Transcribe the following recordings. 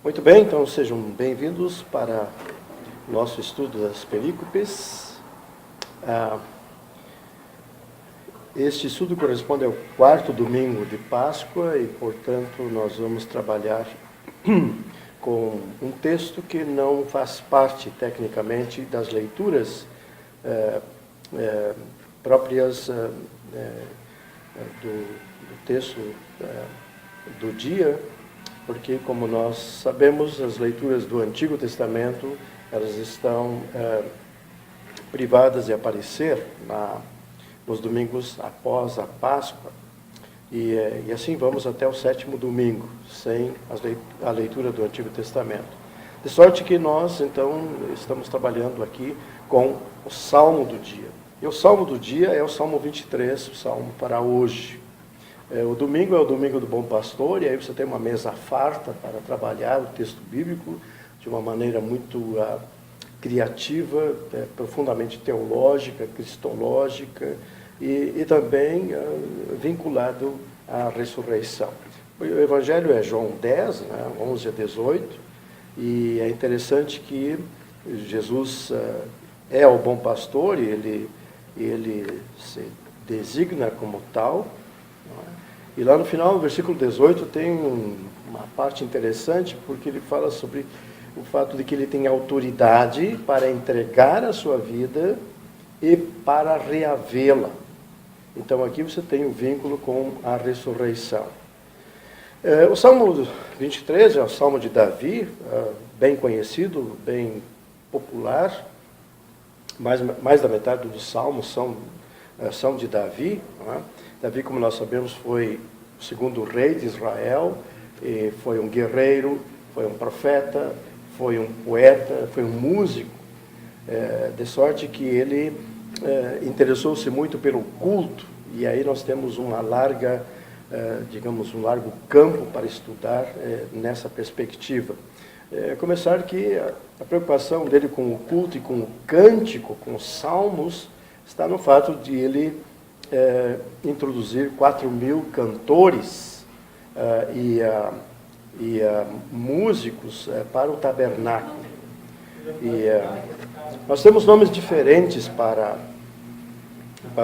Muito bem, então sejam bem-vindos para o nosso estudo das perícopes. Este estudo corresponde ao quarto domingo de Páscoa e, portanto, nós vamos trabalhar com um texto que não faz parte, tecnicamente, das leituras próprias do texto do dia, porque, como nós sabemos, as leituras do Antigo Testamento, elas estão privadas de aparecer nos domingos após a Páscoa, e assim vamos até o sétimo domingo, sem a leitura do Antigo Testamento. De sorte que nós, então, estamos trabalhando aqui com o Salmo do dia. E o Salmo do dia é o Salmo 23, o Salmo para hoje. O domingo é o domingo do Bom Pastor, e aí você tem uma mesa farta para trabalhar o texto bíblico de uma maneira muito criativa, profundamente teológica, cristológica, e também vinculado à ressurreição. O Evangelho é João 10, 11 a 18, e é interessante que Jesus é o Bom Pastor, e ele se designa como tal. E lá no final, no versículo 18, tem uma parte interessante, porque ele fala sobre o fato de que ele tem autoridade para entregar a sua vida e para reavê-la. Então aqui você tem o vínculo com a ressurreição. O Salmo 23 é o Salmo de Davi, bem conhecido, bem popular. Mais da metade dos salmos são de Davi, não é? Davi, como nós sabemos, foi o segundo rei de Israel, e foi um guerreiro, foi um profeta, foi um poeta, foi um músico, de sorte que ele interessou-se muito pelo culto, e aí nós temos um largo campo para estudar nessa perspectiva. Começar que a preocupação dele com o culto e com o cântico, com os salmos, está no fato de ele introduzir 4.000 cantores e músicos para o tabernáculo. E nós temos nomes diferentes para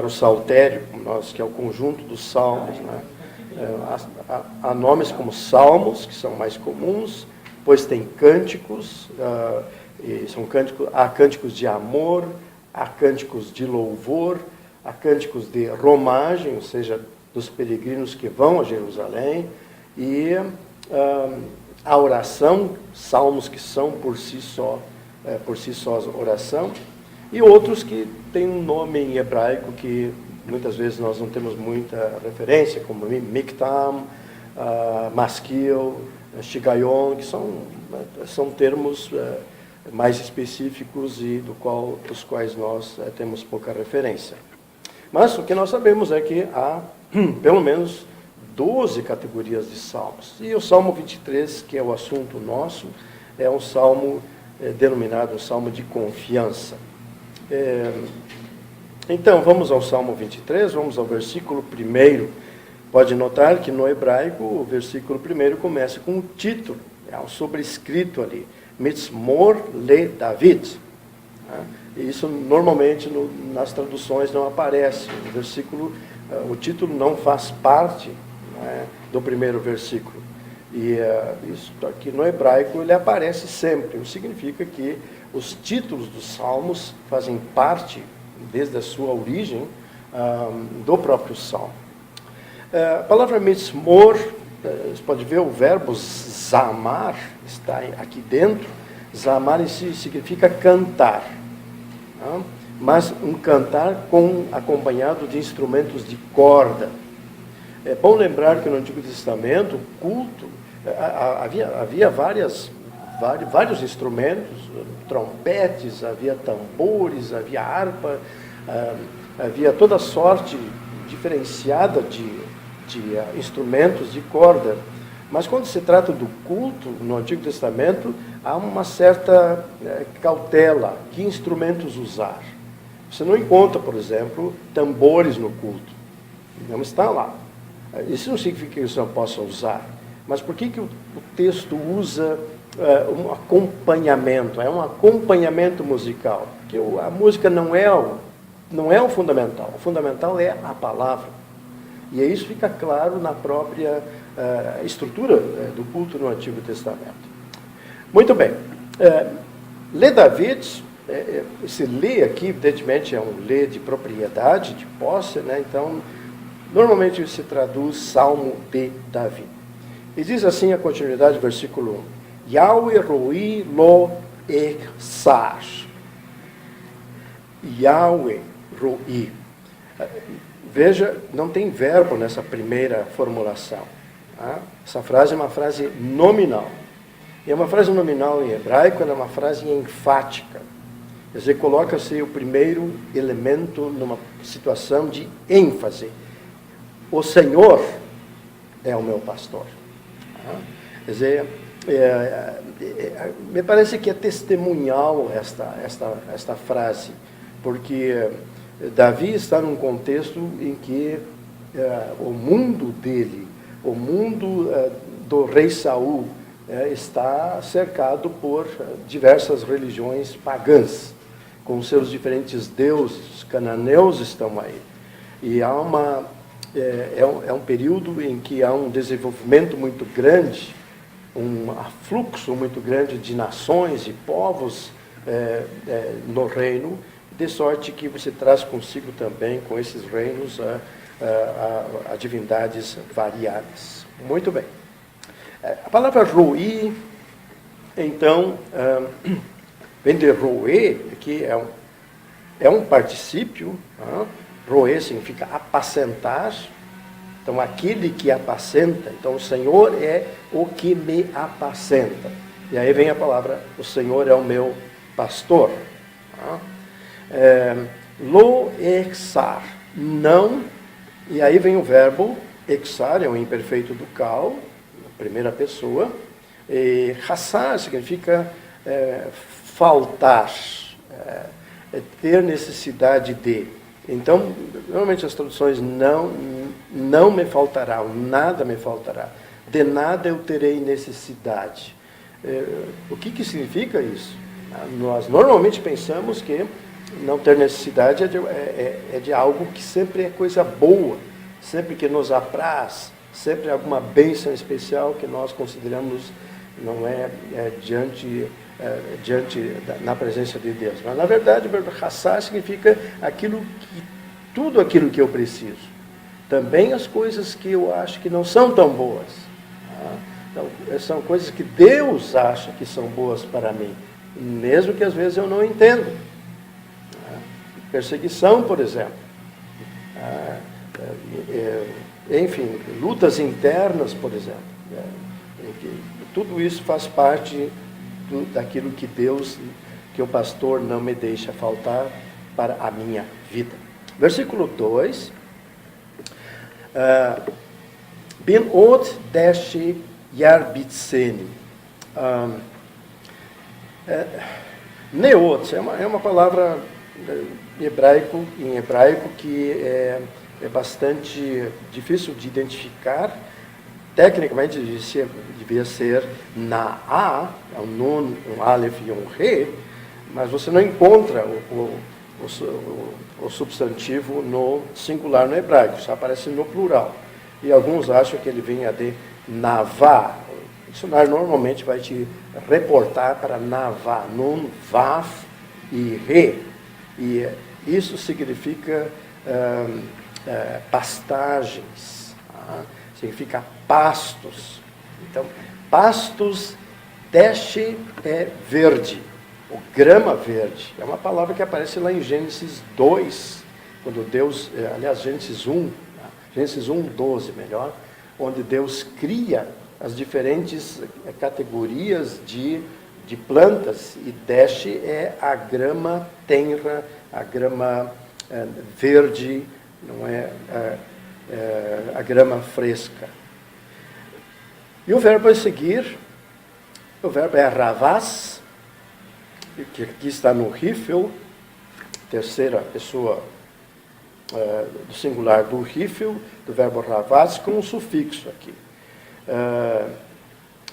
o saltério, que é o conjunto dos salmos, né? Há nomes como salmos, que são mais comuns, pois tem cânticos, há cânticos de amor, há cânticos de louvor, há cânticos de romagem, ou seja, dos peregrinos que vão a Jerusalém, e a oração, salmos que são por si só oração, e outros que têm um nome em hebraico que muitas vezes nós não temos muita referência, como Miktam, Maskil, Shigayon, que são termos mais específicos e dos quais nós temos pouca referência. Mas o que nós sabemos é que há pelo menos 12 categorias de salmos. E o Salmo 23, que é o assunto nosso, é um salmo denominado um salmo de confiança. Então, vamos ao Salmo 23, vamos ao versículo 1. Pode notar que no hebraico o versículo 1 começa com um título, é um sobrescrito ali, Mitzmor le David. Isso normalmente nas traduções não aparece. O título não faz parte, do primeiro versículo. E isso aqui no hebraico ele aparece sempre. Isso significa que os títulos dos salmos fazem parte, desde a sua origem, do próprio salmo. A palavra mitzmor, você pode ver o verbo zamar, está aqui dentro. Zamar em si significa cantar, mas um cantar acompanhado de instrumentos de corda. É bom lembrar que no Antigo Testamento, o culto, havia vários instrumentos, trompetes, havia tambores, havia harpa, havia toda sorte diferenciada de instrumentos de corda. Mas quando se trata do culto, no Antigo Testamento, há uma certa cautela. Que instrumentos usar? Você não encontra, por exemplo, tambores no culto. Não está lá. Isso não significa que você não possa usar. Mas por que o texto usa um acompanhamento, é um acompanhamento musical, porque a música não é o fundamental, o fundamental é a palavra. E isso fica claro na própria estrutura do culto no Antigo Testamento. Muito bem. Lê David, esse lê aqui, evidentemente, é um lê de propriedade, de posse, né? Então, normalmente se traduz Salmo de Davi. E diz assim a continuidade do versículo 1. Yahweh roi lo echsar. Yahweh roi. Veja, não tem verbo nessa primeira formulação. Tá? Essa frase é uma frase nominal. E é uma frase nominal em hebraico, ela é uma frase enfática. Quer dizer, coloca-se o primeiro elemento numa situação de ênfase. O Senhor é o meu pastor. Tá? Quer dizer, me parece que é testemunhal esta frase, porque Davi está num contexto em que o mundo dele, o mundo do rei Saul, está cercado por diversas religiões pagãs, com seus diferentes deuses. Os cananeus estão aí. E há um período em que há um desenvolvimento muito grande, um afluxo muito grande de nações e povos no reino, de sorte que você traz consigo também, com esses reinos, a divindades variadas. Muito bem. A palavra roí, então, vem de roê, que é um particípio. Roê significa apacentar. Então, aquele que apacenta. Então, o Senhor é o que me apacenta. E aí vem a palavra, o Senhor é o meu pastor. Lo exar, não. E aí vem o verbo exar, é o imperfeito do cal, primeira pessoa. E hassar significa faltar, ter necessidade de. Então, normalmente as traduções não me faltará, nada me faltará. De nada eu terei necessidade. O que significa isso? Nós normalmente pensamos que não ter necessidade é de algo que sempre é coisa boa, sempre que nos apraz, sempre alguma bênção especial que nós consideramos não na presença de Deus. Mas, na verdade, o verbo hassar significa tudo aquilo que eu preciso. Também as coisas que eu acho que não são tão boas. Então, são coisas que Deus acha que são boas para mim, mesmo que às vezes eu não entendo. Perseguição, por exemplo. Enfim, lutas internas, por exemplo. Tudo isso faz parte daquilo que que o pastor não me deixa faltar para a minha vida. Versículo 2. Bin ot deshe yarbitseni. Neot é uma palavra em hebraico que é bastante difícil de identificar. Tecnicamente devia ser na'a, é um nun, um aleph e um re, mas você não encontra o substantivo no singular no hebraico, só aparece no plural. E alguns acham que ele venha de navá. O dicionário normalmente vai te reportar para navá, nun, vaf e re. E isso significa pastagens, significa pastos. Então, pastos, deshe é verde, o grama verde. É uma palavra que aparece lá em Gênesis 2, quando Deus, aliás, Gênesis 1, 12, melhor, onde Deus cria as diferentes categorias de plantas, e deshe é a grama tenra, a grama verde, não é a grama fresca. E o verbo a seguir, o verbo é ravaz, que aqui está no rifel, terceira pessoa do singular do rifel, do verbo ravaz, com um sufixo aqui.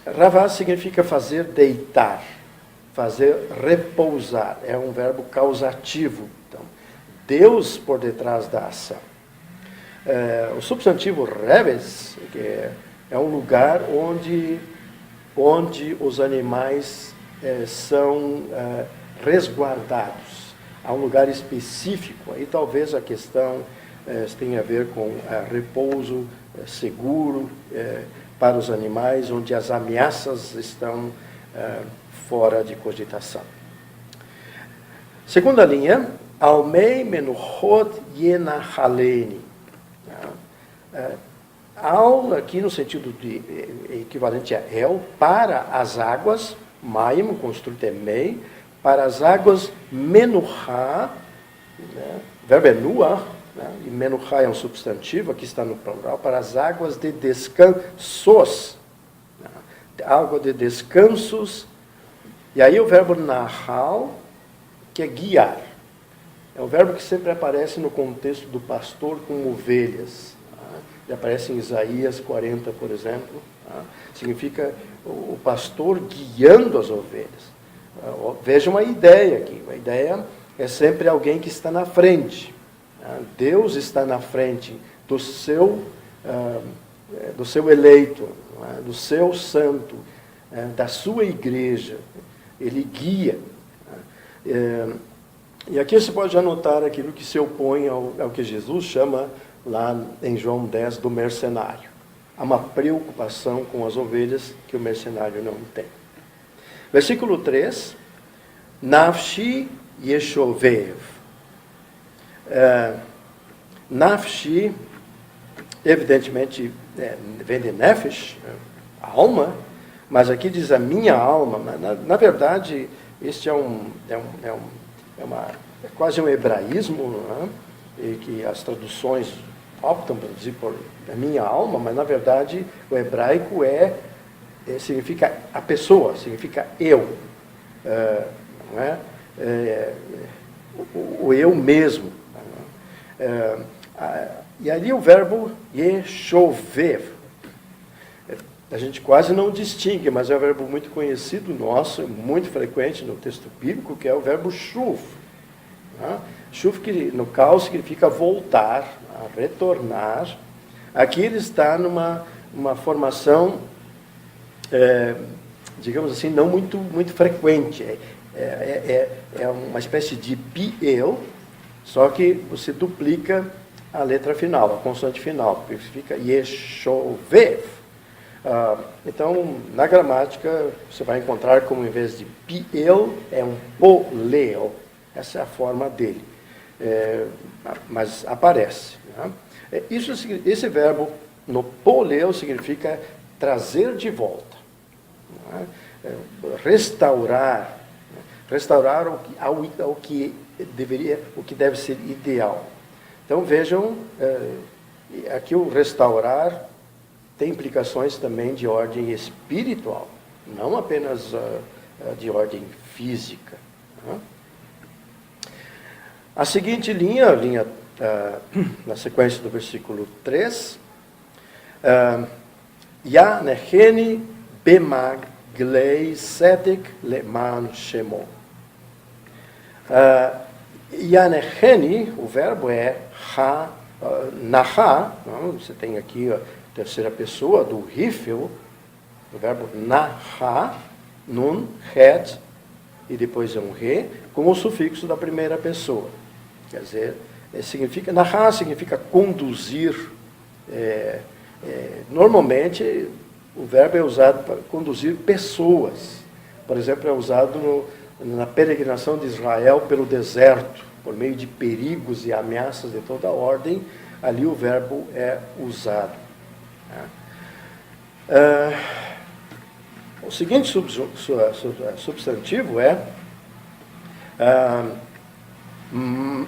Ravá significa fazer deitar, fazer repousar. É um verbo causativo. Então, Deus por detrás da ação. O substantivo reves, que é um lugar onde os animais são resguardados. Há um lugar específico. Aí talvez a questão tenha a ver com repouso seguro para os animais, onde as ameaças estão fora de cogitação. Segunda linha, Almei menuchot yenachaleni. Al, aqui no sentido de equivalente a el, para as águas, maim, o construto é mei, para as águas menuchá, né? O verbo é nuach, né? E menuchá é um substantivo, aqui está no plural, para as águas de descansos, né? Água de descansos, e aí o verbo nahal, que é guiar. É um verbo que sempre aparece no contexto do pastor com ovelhas. Ele aparece em Isaías 40, por exemplo. Significa o pastor guiando as ovelhas. Vejam a ideia aqui. A ideia é sempre alguém que está na frente. Deus está na frente do seu eleito, do seu santo, da sua igreja. Ele guia. E aqui você pode anotar aquilo que se opõe ao que Jesus chama lá em João 10 do mercenário. Há uma preocupação com as ovelhas que o mercenário não tem. Versículo 3, Nafshi Yeshovev. Nafshi, evidentemente, vem de Nefesh, a alma, mas aqui diz a minha alma. Na verdade, este é quase um hebraísmo, não é? E que as traduções optam por dizer por a minha alma, mas na verdade o hebraico significa a pessoa, significa eu, não é? O eu mesmo. E ali o verbo yeshovev, a gente quase não distingue, mas é um verbo muito conhecido nosso, muito frequente no texto bíblico, que é o verbo shuv. Shuv, que no cal significa voltar, retornar. Aqui ele está numa formação, digamos assim, não muito frequente. É uma espécie de piel, só que você duplica a letra final, a consoante final, que significa yeshovev. Então, na gramática, você vai encontrar como, em vez de piel, é um poleo. Essa é a forma dele. Mas aparece. Né? Esse verbo, no poleo, significa trazer de volta. Né? Restaurar. Restaurar o que deve ser ideal. Então, vejam, aqui o restaurar tem implicações também de ordem espiritual, não apenas de ordem física. Né? A seguinte linha na sequência do versículo 3, Yanecheni bemaglei sedek leman shemo. Yanecheni, o verbo é naha, você tem aqui a terceira pessoa do Rifel, o verbo naha, nun, het, e depois é um re, com o sufixo da primeira pessoa. Quer dizer, naha significa conduzir. Normalmente, o verbo é usado para conduzir pessoas. Por exemplo, é usado na peregrinação de Israel pelo deserto, por meio de perigos e ameaças de toda ordem, ali o verbo é usado. O seguinte substantivo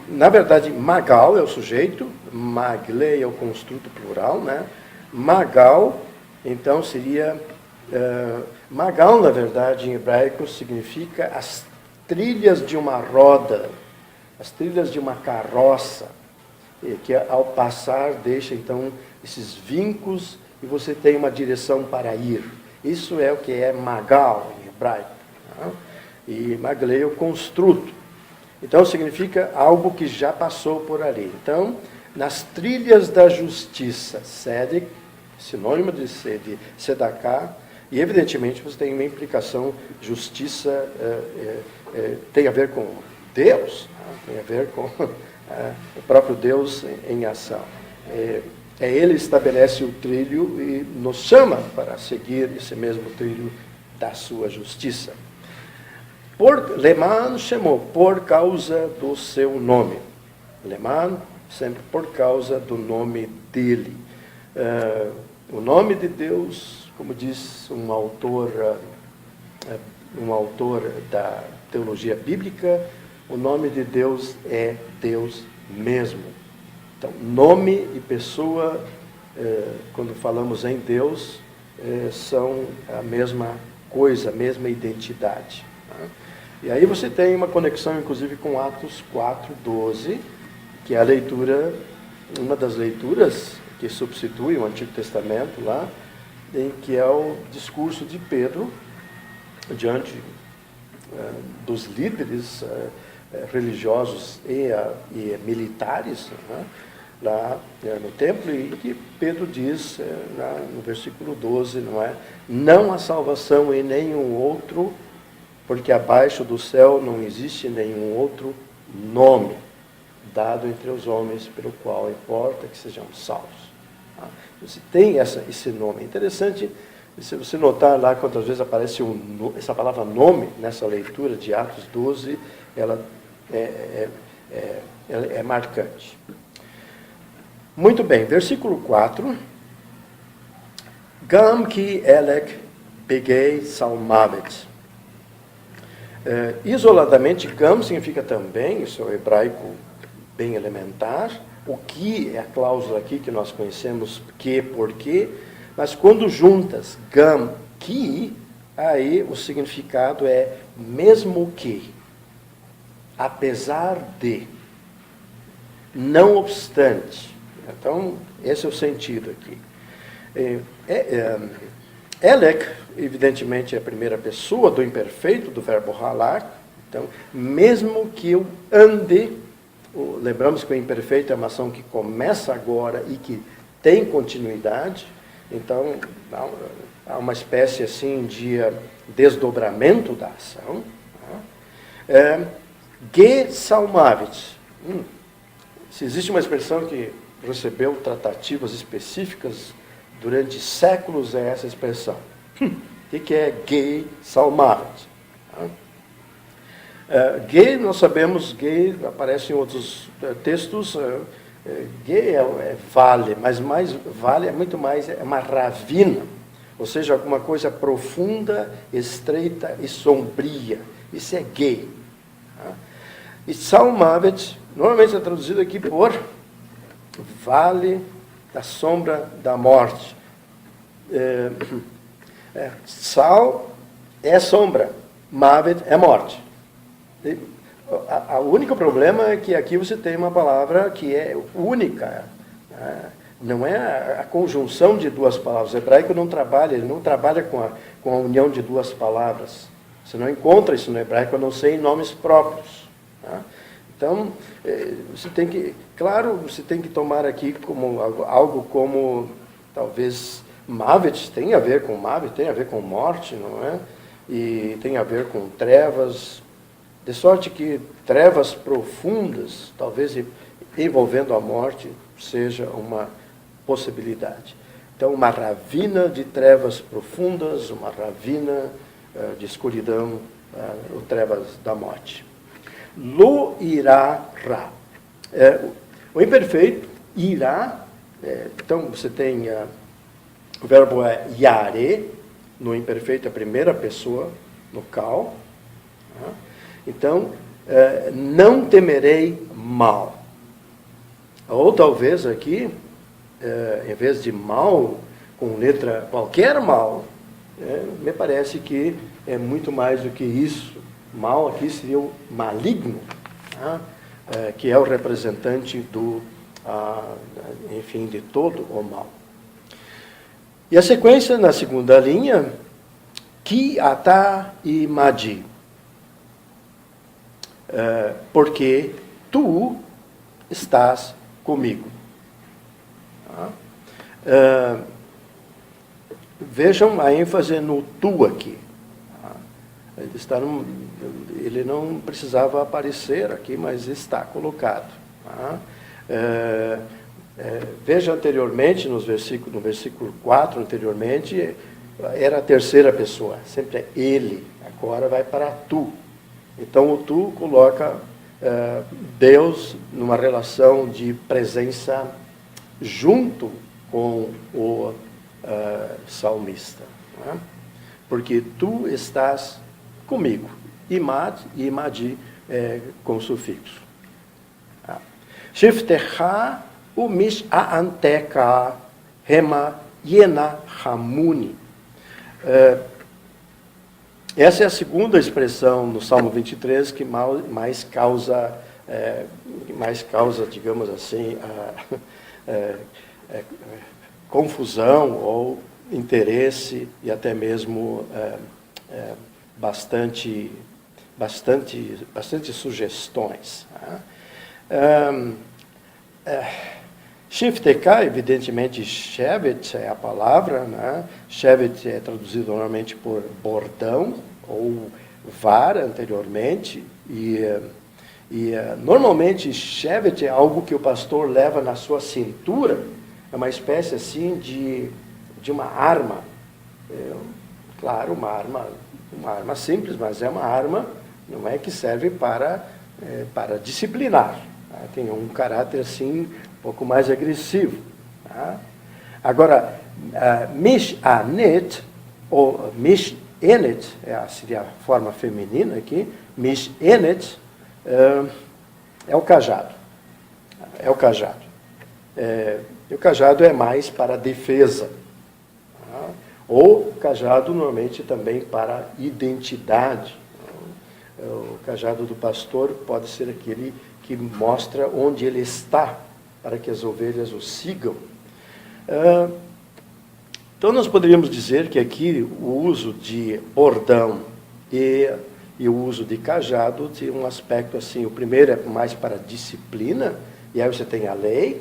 na verdade, magal é o sujeito, maglei é o construto plural, né? Magal, então, seria... magal, na verdade, em hebraico, significa as trilhas de uma roda, as trilhas de uma carroça, que ao passar deixa, então, esses vincos e você tem uma direção para ir. Isso é o que é magal em hebraico. Tá? E magleo, construto. Então significa algo que já passou por ali. Então, nas trilhas da justiça, tzedek, sinônimo de sedaká, e evidentemente você tem uma implicação, justiça tem a ver com Deus, tem a ver com o próprio Deus em ação. Ele estabelece o trilho e nos chama para seguir esse mesmo trilho da sua justiça. Leman chamou por causa do seu nome. Leman, sempre por causa do nome dele. O nome de Deus, como diz um autor da teologia bíblica, o nome de Deus é Deus mesmo. Então, nome e pessoa, quando falamos em Deus, são a mesma coisa, a mesma identidade. Tá? E aí você tem uma conexão, inclusive, com Atos 4:12, que é a leitura, uma das leituras que substitui o Antigo Testamento lá, em que é o discurso de Pedro diante dos líderes religiosos e militares, né, lá no templo, e que Pedro diz no versículo 12, não é? Não há salvação em nenhum outro, porque abaixo do céu não existe nenhum outro nome dado entre os homens pelo qual importa que sejamos salvos. Tá? Você tem esse nome. Interessante, se você notar lá quantas vezes aparece essa palavra nome nessa leitura de Atos 12, ela é marcante. Muito bem, versículo 4. Gam ki elek pegei salmavet. Isoladamente, gam significa também, isso é o hebraico bem elementar, o que é a cláusula aqui que nós conhecemos, que, porque, mas quando juntas gam, que, aí o significado é mesmo que, apesar de, não obstante. Então, esse é o sentido aqui. Elek, evidentemente, é a primeira pessoa do imperfeito, do verbo halak. Então, mesmo que eu ande, lembramos que o imperfeito é uma ação que começa agora e que tem continuidade. Então, há uma espécie assim de desdobramento da ação. Ge salmavit. Se existe uma expressão que recebeu tratativas específicas durante séculos, é essa expressão. O que é ge salmavit? Ge, nós sabemos, ge aparece em outros textos, ge é vale, mas mais vale é muito mais, é uma ravina, ou seja, alguma coisa profunda, estreita e sombria. Isso é ge. E salmavet, normalmente é traduzido aqui por vale da sombra da morte. Sal é sombra, mavet é morte. O único problema é que aqui você tem uma palavra que é única. Não é a conjunção de duas palavras. O hebraico não trabalha, ele não trabalha com a união de duas palavras. Você não encontra isso no hebraico, a não ser em nomes próprios. Então, você tem que, claro, você tem que tomar aqui como algo como, talvez, mavet tem a ver com mavet, tem a ver com morte, não é? E tem a ver com trevas, de sorte que trevas profundas, talvez envolvendo a morte, seja uma possibilidade. Então, uma ravina de trevas profundas, uma ravina de escuridão, ou trevas da morte. Lo irá ra. O imperfeito, irá, então você tem o verbo é yare, no imperfeito a primeira pessoa, no cal. Então, não temerei mal. Ou talvez aqui, em vez de mal, com letra qualquer mal, me parece que é muito mais do que isso. Mal aqui seria o maligno, que é o representante enfim, de todo o mal. E a sequência, na segunda linha, Ki ata imadi. Porque tu estás comigo. Vejam a ênfase no tu aqui. Ele não precisava aparecer aqui, mas está colocado. Veja anteriormente, no versículo 4, anteriormente, era a terceira pessoa, sempre é ele, agora vai para tu. Então o tu coloca Deus numa relação de presença junto com o salmista. Porque tu estás comigo. Imad e imadi com sufixo. Shiftecha umish aanteka hema yena hamuni. Essa é a segunda expressão no Salmo 23 que mais causa, digamos assim, confusão ou interesse e até mesmo bastante sugestões. Shifteká, evidentemente, shevet é a palavra, né? Shevet é traduzido normalmente por bordão ou vara anteriormente, e normalmente shevet é algo que o pastor leva na sua cintura, é uma espécie assim de uma arma, claro, uma arma simples, mas é uma arma, não é que serve para disciplinar, tá? Tem um caráter assim um pouco mais agressivo. Tá? Agora, mish-anet, ou mish-enet, seria a forma feminina aqui, mish-enet é o cajado. É o cajado. E o cajado é mais para defesa. Tá? Ou cajado normalmente também para identidade. O cajado do pastor pode ser aquele que mostra onde ele está, para que as ovelhas o sigam. Então, nós poderíamos dizer que aqui o uso de bordão e o uso de cajado tem um aspecto assim. O primeiro é mais para disciplina, e aí você tem a lei,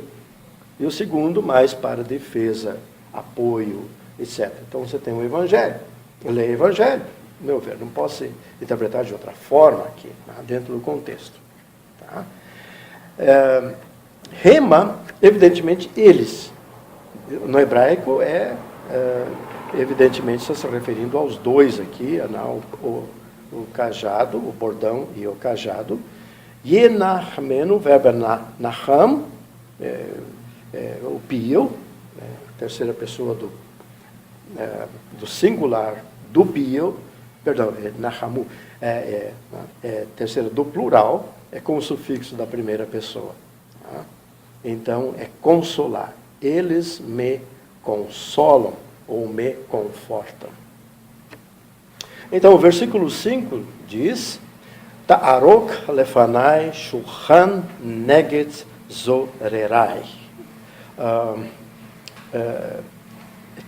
e o segundo mais para defesa, apoio, etc. Então, você tem o evangelho. Lei e evangelho, meu ver, não posso interpretar de outra forma aqui, dentro do contexto. Tá? Rema, evidentemente, eles. No hebraico evidentemente, está se referindo aos dois aqui, o cajado, o bordão e o cajado. Yenahmenu, o verbo naham, o pio, terceira pessoa do singular do pio, perdão, nahamu, terceira do plural, é com o sufixo da primeira pessoa. Tá? Então, é consolar. Eles me consolam ou me confortam. Então, o versículo 5 diz: Ta'arok lefanai shulchan neged zorerai.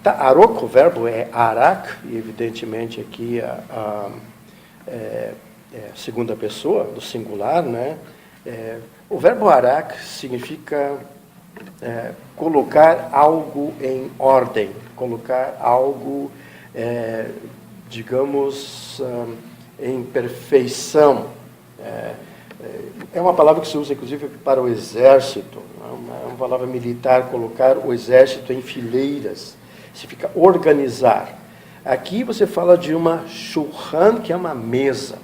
Ta'arok, o verbo é arak, e evidentemente aqui segunda pessoa, do singular, né? O verbo arak significa colocar algo em ordem, colocar algo, digamos, em perfeição. É uma palavra que se usa, inclusive, para o exército. É uma palavra militar, colocar o exército em fileiras. Significa organizar. Aqui você fala de uma shulchan, que é uma mesa.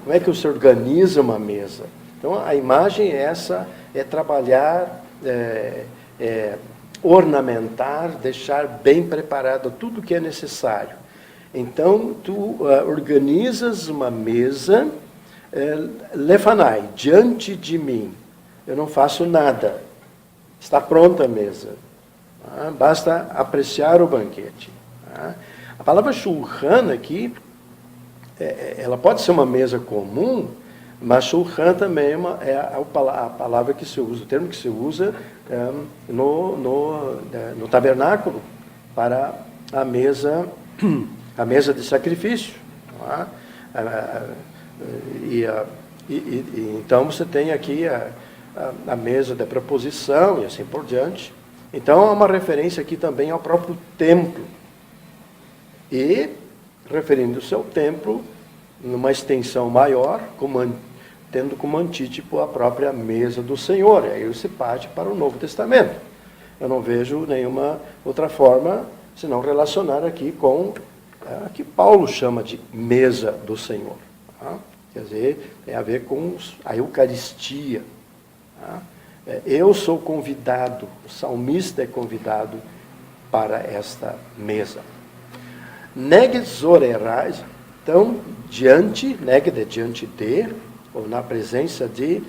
Como é que você organiza uma mesa? Então, a imagem é essa, é trabalhar, ornamentar, deixar bem preparado tudo que é necessário. Então, tu organizas uma mesa, lefanai, diante de mim. Eu não faço nada. Está pronta a mesa. Basta apreciar o banquete. A palavra shulchan aqui, ela pode ser uma mesa comum, mas shulchan também é a palavra que se usa, o termo que se usa no tabernáculo para a mesa a mesa de sacrifício. Não é? Então você tem aqui a mesa da proposição e assim por diante. Então há uma referência aqui também ao próprio templo. E, referindo-se ao templo, numa extensão maior, tendo como antítipo a própria mesa do Senhor. E aí você parte para o Novo Testamento. Eu não vejo nenhuma outra forma, senão relacionar aqui com o que Paulo chama de mesa do Senhor. Tá? Quer dizer, tem a ver com a Eucaristia. Tá? Eu sou convidado, o salmista é convidado para esta mesa. Neg zorerais, então, diante de, ou na presença de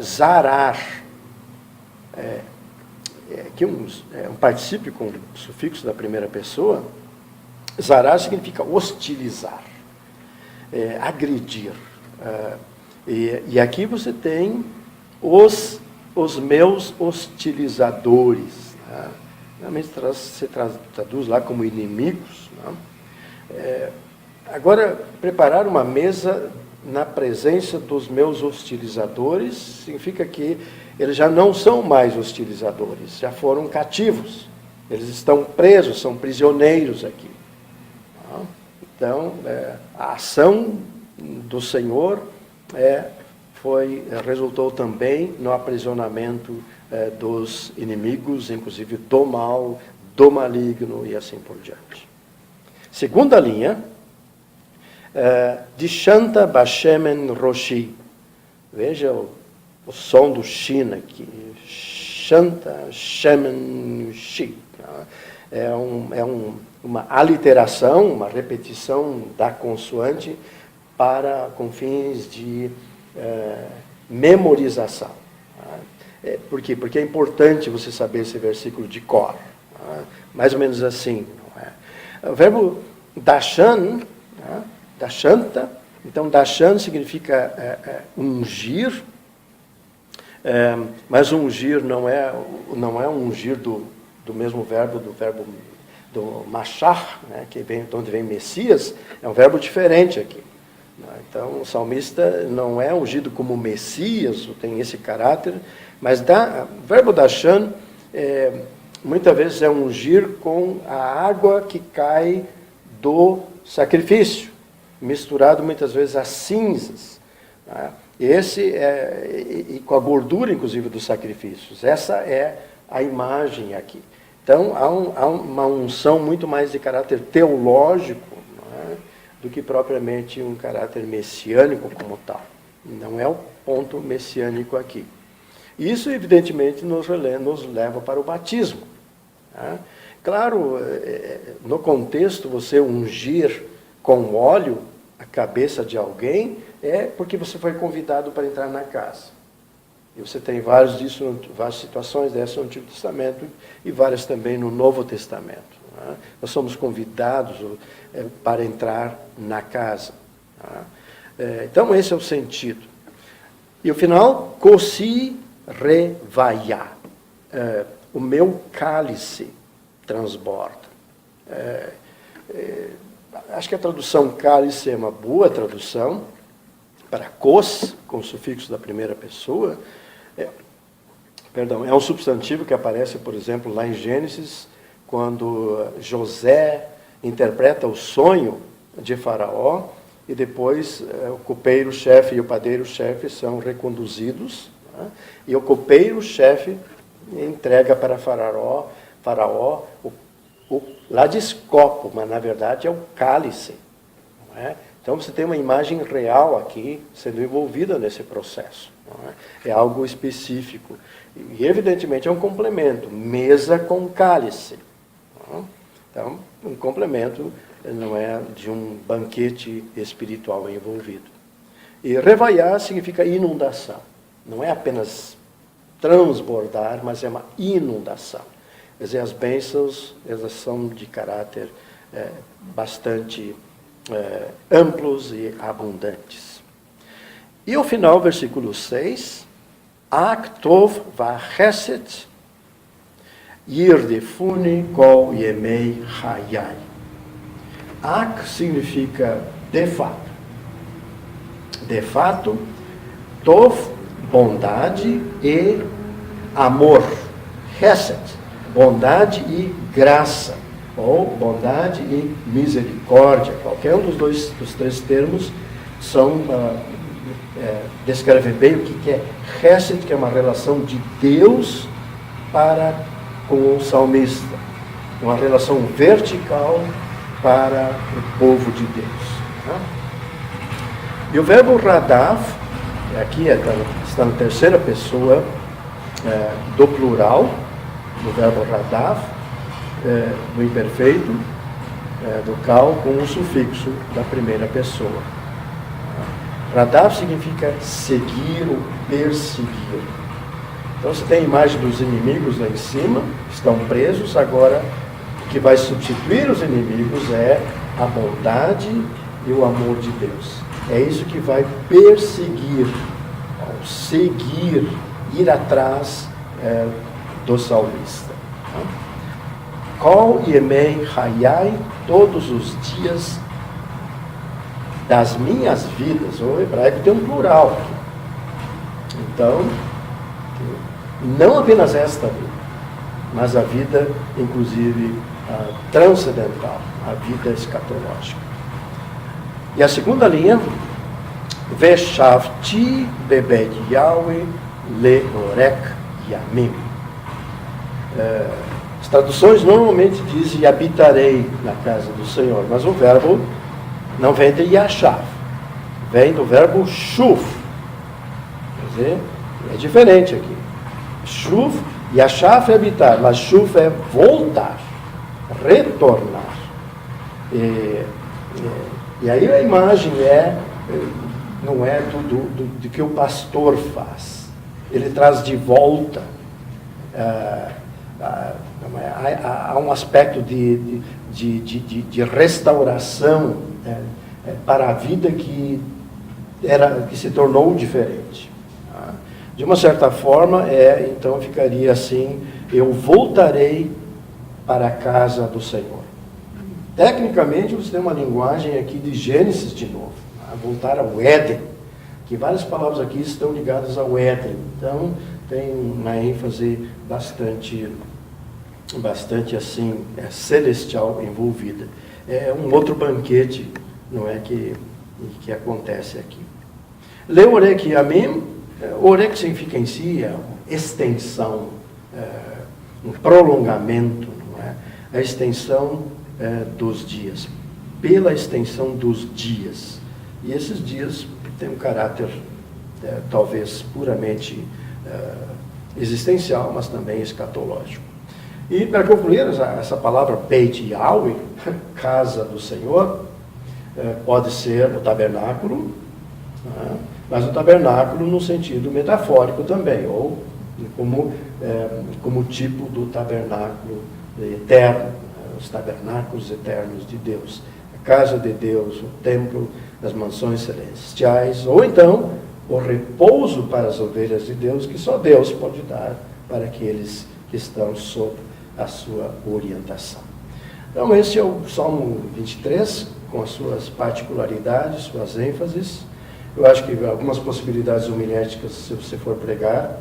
zarar. Aqui um particípio com sufixo da primeira pessoa. Zarar significa hostilizar, agredir. E aqui você tem os meus hostilizadores. Né? Normalmente se traduz lá como inimigos. Né? Agora, preparar uma mesa na presença dos meus hostilizadores significa que eles já não são mais hostilizadores, já foram cativos. Eles estão presos, são prisioneiros aqui. Então, a ação do Senhor resultou também no aprisionamento dos inimigos, inclusive do mal, do maligno e assim por diante. Segunda linha, Dishanta Bashemen Roshi. Veja o som do Shin aqui. Shanta Shemen Shi. Uma aliteração, uma repetição da consoante com fins de memorização. Por quê? Porque é importante você saber esse versículo de cor. Mais ou menos assim. Não é? O verbo dashan, dashanta, então dashan significa ungir, mas ungir não é ungir do mesmo verbo, do machar, né, que vem de onde vem Messias, é um verbo diferente aqui. Então, o salmista não é ungido como Messias, tem esse caráter, mas o verbo dashan, muitas vezes é ungir com a água que cai do sacrifício, misturado muitas vezes às cinzas. Né? E com a gordura, inclusive, dos sacrifícios. Essa é a imagem aqui. Então, há uma unção muito mais de caráter teológico, não é? Do que propriamente um caráter messiânico como tal. Não é o ponto messiânico aqui. Isso, evidentemente, nos leva para o batismo. Né? Claro, no contexto, você ungir com óleo a cabeça de alguém é porque você foi convidado para entrar na casa. E você tem várias situações dessas no Antigo Testamento e várias também no Novo Testamento. Né? Nós somos convidados para entrar na casa. Né? Então, esse é o sentido. E o final, Kosi revaiá. O meu cálice transborda. Acho que a tradução cálice é uma boa tradução para kos, com o sufixo da primeira pessoa. É um substantivo que aparece, por exemplo, lá em Gênesis, quando José interpreta o sonho de Faraó, e depois o copeiro-chefe e o padeiro-chefe são reconduzidos, né? E o copeiro-chefe entrega para Faraó o ladiscopo, mas na verdade é o cálice. Não é? Então você tem uma imagem real aqui sendo envolvida nesse processo. Não é? É algo específico. E evidentemente é um complemento, mesa com cálice. Não é? Então, um complemento não é de um banquete espiritual envolvido. E revaiar significa inundação. Não é apenas transbordar, mas é uma inundação. Quer dizer, as bênçãos, elas são de caráter bastante amplos e abundantes. E ao final, versículo 6, Aktov vachesed yirdefuni kol yemei hayai. Ak significa de fato. De fato, tov, bondade e amor. Hesed, bondade e graça. Ou bondade e misericórdia. Qualquer um dos três termos descreve bem o que é Hesed, que é uma relação de Deus para com o salmista. Uma relação vertical para o povo de Deus. Tá? E o verbo radav, aqui está na terceira pessoa do plural, do verbo radav, do imperfeito, do cal, com o sufixo da primeira pessoa. Radav significa seguir ou perseguir. Então você tem a imagem dos inimigos lá em cima, estão presos, agora o que vai substituir os inimigos é a bondade e o amor de Deus. É isso que vai perseguir, seguir, ir atrás do salmista. Kol yemei hayai, todos os dias das minhas vidas. O hebraico tem um plural aqui. Então, não apenas esta vida, mas a vida, inclusive, transcendental, a vida escatológica. E a segunda linha, Veshavti bebed Yahweh leorek yamim. As traduções normalmente dizem habitarei na casa do Senhor, mas o verbo não vem de Yashav, vem do verbo Shuv. Quer dizer, é diferente aqui. Shuv, Yashav é habitar, mas Shuv é voltar, retornar. E aí a imagem não é do que o pastor faz. Ele traz de volta. Há um aspecto de restauração para a vida que se tornou diferente. De uma certa forma, então ficaria assim: eu voltarei para a casa do Senhor. Tecnicamente, você tem uma linguagem aqui de Gênesis de novo, voltar ao Éden, que várias palavras aqui estão ligadas ao Éden. Então, tem uma ênfase bastante assim, celestial envolvida. É um outro banquete, não é, que acontece aqui. Leorek Yamim, orek significa em si extensão, um prolongamento, não é? A extensão dos dias, pela extensão dos dias. E esses dias têm um caráter talvez puramente existencial, mas também escatológico. E para concluir, essa palavra Beit Yahweh, casa do Senhor, pode ser o tabernáculo, mas o tabernáculo no sentido metafórico também, ou como tipo do tabernáculo eterno, os tabernáculos eternos de Deus, a casa de Deus, o templo das mansões celestiais, ou então o repouso para as ovelhas de Deus, que só Deus pode dar para aqueles que estão sob a sua orientação. Então esse é o Salmo 23, com as suas particularidades, suas ênfases. Eu acho que algumas possibilidades homiléticas, se você for pregar,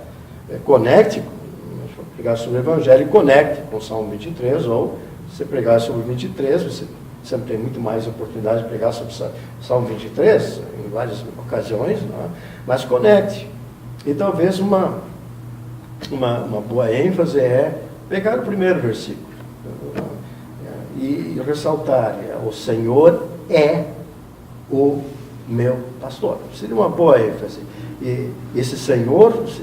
conecte, se for pregar sobre o Evangelho, conecte com o Salmo 23, ou se você pregar sobre o 23, você sempre tem muito mais oportunidade de pregar sobre o Salmo 23, em várias ocasiões, mas conecte. E talvez uma boa ênfase é pegar o primeiro versículo e ressaltar: o Senhor é o meu pastor. Seria uma boa ênfase. E esse Senhor, você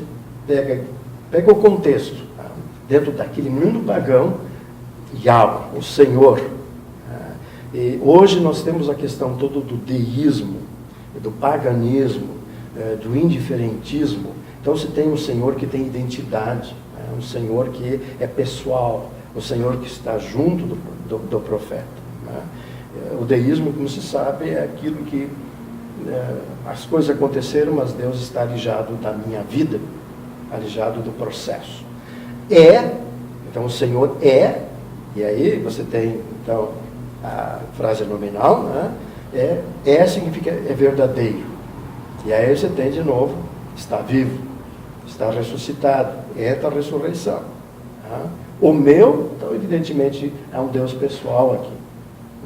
pega o contexto, dentro daquele mundo pagão, Yahweh, o Senhor. E hoje nós temos a questão toda do deísmo, do paganismo, do indiferentismo. Então você tem um Senhor que tem identidade, um Senhor que é pessoal, o Senhor que está junto do profeta. O deísmo, como se sabe, é aquilo que as coisas aconteceram, mas Deus está alijado da minha vida, alijado do processo. Então o Senhor é, e aí você tem então a frase nominal, né? Significa é verdadeiro. E aí você tem de novo, está vivo, está ressuscitado, é da ressurreição. Tá? O meu, então, evidentemente, é um Deus pessoal aqui.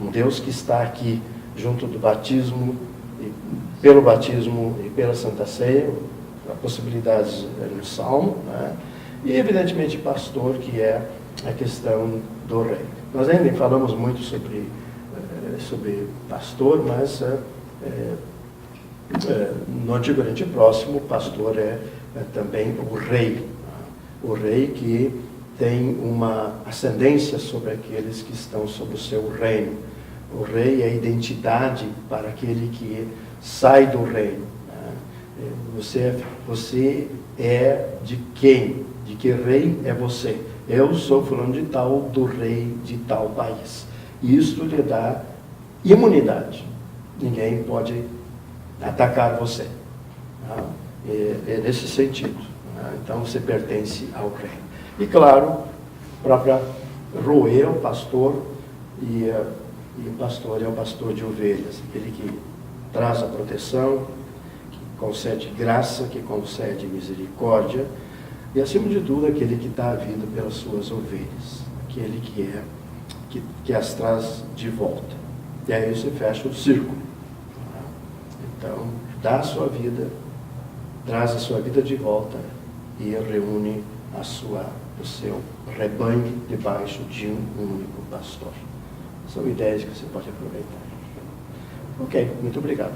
Um Deus que está aqui junto do batismo, pelo batismo e pela Santa Ceia, a possibilidade no Salmo, né? E evidentemente pastor, que é a questão do rei. Nós ainda falamos muito sobre pastor, mas no Antigo Oriente Próximo, o pastor é também o rei. Né? O rei que tem uma ascendência sobre aqueles que estão sob o seu reino. O rei é a identidade para aquele que sai do reino. Né? Você é de quem? De que rei é você? Eu sou fulano de tal, do rei de tal país. Isso lhe dá imunidade. Ninguém pode atacar você. Tá? É nesse sentido. Tá? Então você pertence ao rei. E claro, o próprio Roê é o pastor, e o pastor é o pastor de ovelhas, aquele que traz a proteção, que concede graça, que concede misericórdia, e acima de tudo aquele que dá a vida pelas suas ovelhas, aquele que as traz de volta. E aí você fecha o círculo. Então, dá a sua vida, traz a sua vida de volta e reúne o seu rebanho debaixo de um único pastor. São ideias que você pode aproveitar. Ok, muito obrigado.